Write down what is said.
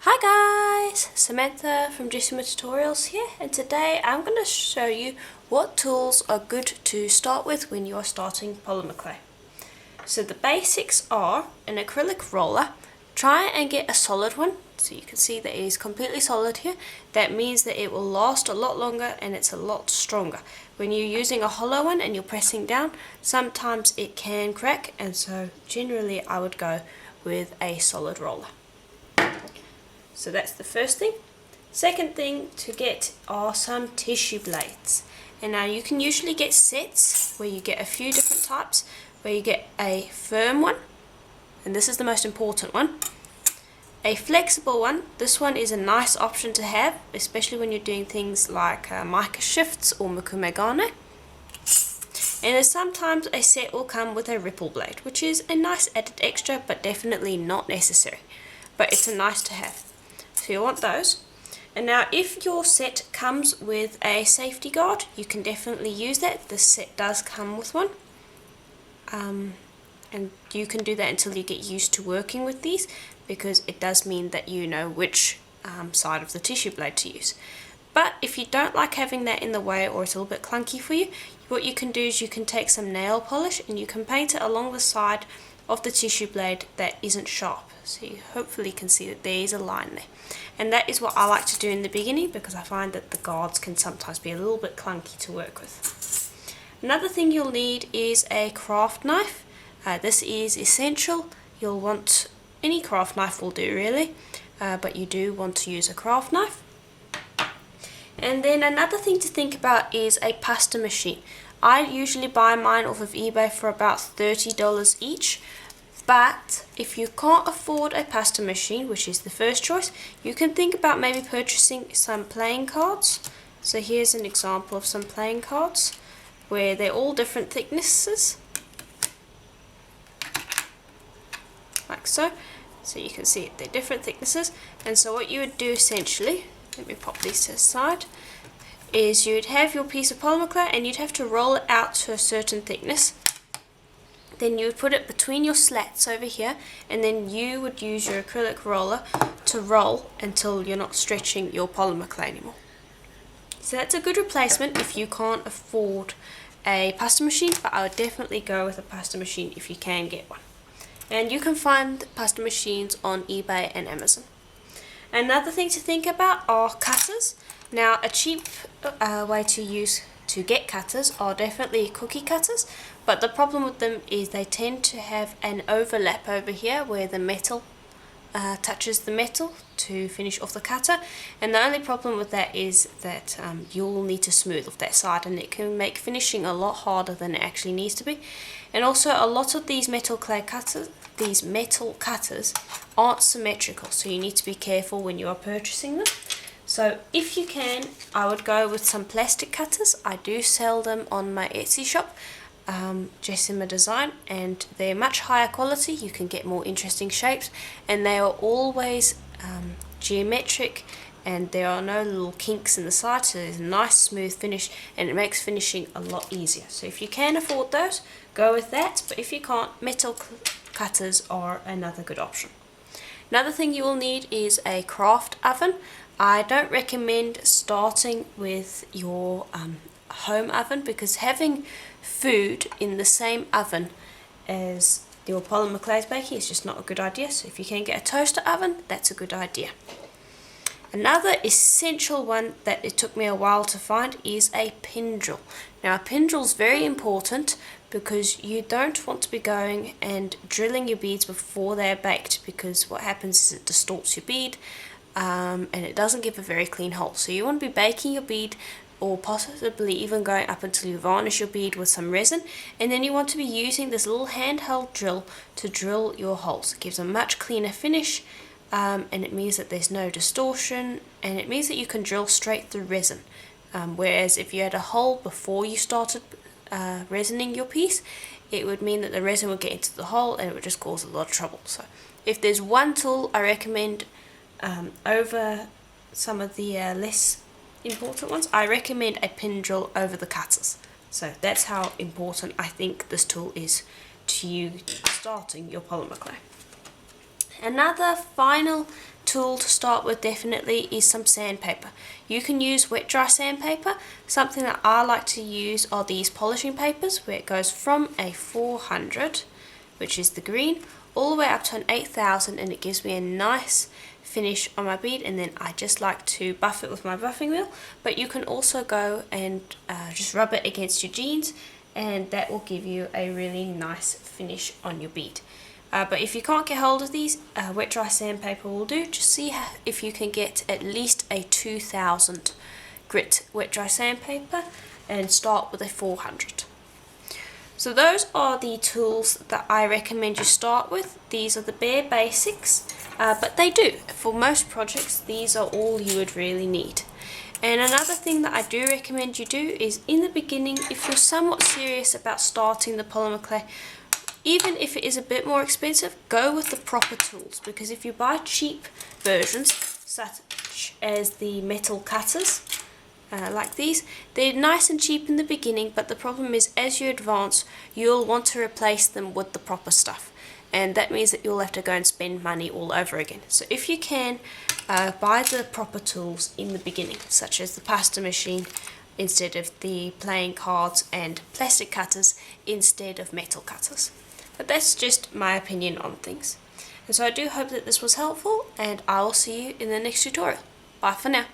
Hi guys, Samantha from Jessama Tutorials here, and today I'm going to show you what tools are good to start with when you are starting polymer clay. So the basics are an acrylic roller. Try and get a solid one, so you can see that it is completely solid here. That means that it will last a lot longer and it's a lot stronger. When you're using a hollow one and you're pressing down, sometimes it can crack, and so generally I would go with a solid roller. So that's the first thing. Second thing to get are some tissue blades. And now you can usually get sets where you get a few different types, where you get a firm one, and this is the most important one. A flexible one. This one is a nice option to have, especially when you're doing things like mica shifts or mukumegane. And then sometimes a set will come with a ripple blade, which is a nice added extra, but definitely not necessary. But it's a nice to have. So you want those. And now if your set comes with a safety guard, you can definitely use that. This set does come with one. And you can do that until you get used to working with these, because it does mean that you know which side of the tissue blade to use. But if you don't like having that in the way, or it's a little bit clunky for you, what you can do is you can take some nail polish and you can paint it along the side of the tissue blade that isn't sharp. So you hopefully can see that there is a line there. And that is what I like to do in the beginning, because I find that the guards can sometimes be a little bit clunky to work with. Another thing you'll need is a craft knife. This is essential. You'll want, any craft knife will do really, but you do want to use a craft knife. And then another thing to think about is a pasta machine. I usually buy mine off of eBay for about $30 each. But if you can't afford a pasta machine, which is the first choice, you can think about maybe purchasing some playing cards. So here's an example of some playing cards where they're all different thicknesses, like so. So you can see they're different thicknesses, and so what you would do essentially, let me pop these to the side, is you'd have your piece of polymer clay and you'd have to roll it out to a certain thickness. Then you would put it between your slats over here, and then you would use your acrylic roller to roll until you're not stretching your polymer clay anymore. So that's a good replacement if you can't afford a pasta machine, but I would definitely go with a pasta machine if you can get one. And you can find pasta machines on eBay and Amazon. Another thing to think about are cutters. Now a cheap way to get cutters are definitely cookie cutters, but the problem with them is they tend to have an overlap over here where the metal touches the metal to finish off the cutter, and the only problem with that is that you'll need to smooth off that side, and it can make finishing a lot harder than it actually needs to be. And also a lot of these metal cutters aren't symmetrical, so you need to be careful when you are purchasing them. So if you can, I would go with some plastic cutters. I do sell them on my Etsy shop, Jessama Design, and they're much higher quality. You can get more interesting shapes, and they are always geometric, and there are no little kinks in the side, so there's a nice smooth finish, and it makes finishing a lot easier. So if you can afford those, go with that, but if you can't, metal cutters are another good option. Another thing you will need is a craft oven. I don't recommend starting with your home oven, because having food in the same oven as your polymer clay baking is just not a good idea. So if you can get a toaster oven, that's a good idea. Another essential one that it took me a while to find is a pin drill. Now a pin drill is very important, because you don't want to be going and drilling your beads before they're baked, because what happens is it distorts your bead, and it doesn't give a very clean hole. So you want to be baking your bead, or possibly even going up until you varnish your bead with some resin, and then you want to be using this little handheld drill to drill your holes. It gives a much cleaner finish, and it means that there's no distortion, and it means that you can drill straight through resin, whereas if you had a hole before you started resining your piece, it would mean that the resin would get into the hole and it would just cause a lot of trouble. So if there's one tool I recommend over some of the less important ones, I recommend a pin drill over the cutters. So that's how important I think this tool is to you starting your polymer clay. Another final tool to start with definitely is some sandpaper. You can use wet dry sandpaper. Something that I like to use are these polishing papers, where it goes from a 400, which is the green, all the way up to an 8000, and it gives me a nice finish on my bead. And then I just like to buff it with my buffing wheel, but you can also go and just rub it against your jeans, and that will give you a really nice finish on your bead. But if you can't get hold of these, wet dry sandpaper will do. Just see if you can get at least a 2000 grit wet dry sandpaper and start with a 400. So those are the tools that I recommend you start with. These are the bare basics, but they do. For most projects, these are all you would really need. And another thing that I do recommend you do is, in the beginning, if you're somewhat serious about starting the polymer clay, even if it is a bit more expensive, go with the proper tools, because if you buy cheap versions, such as the metal cutters, like these, they're nice and cheap in the beginning, but the problem is as you advance, you'll want to replace them with the proper stuff. And that means that you'll have to go and spend money all over again. So if you can, buy the proper tools in the beginning, such as the pasta machine instead of the playing cards, and plastic cutters instead of metal cutters. But that's just my opinion on things. And so I do hope that this was helpful, and I will see you in the next tutorial. Bye for now.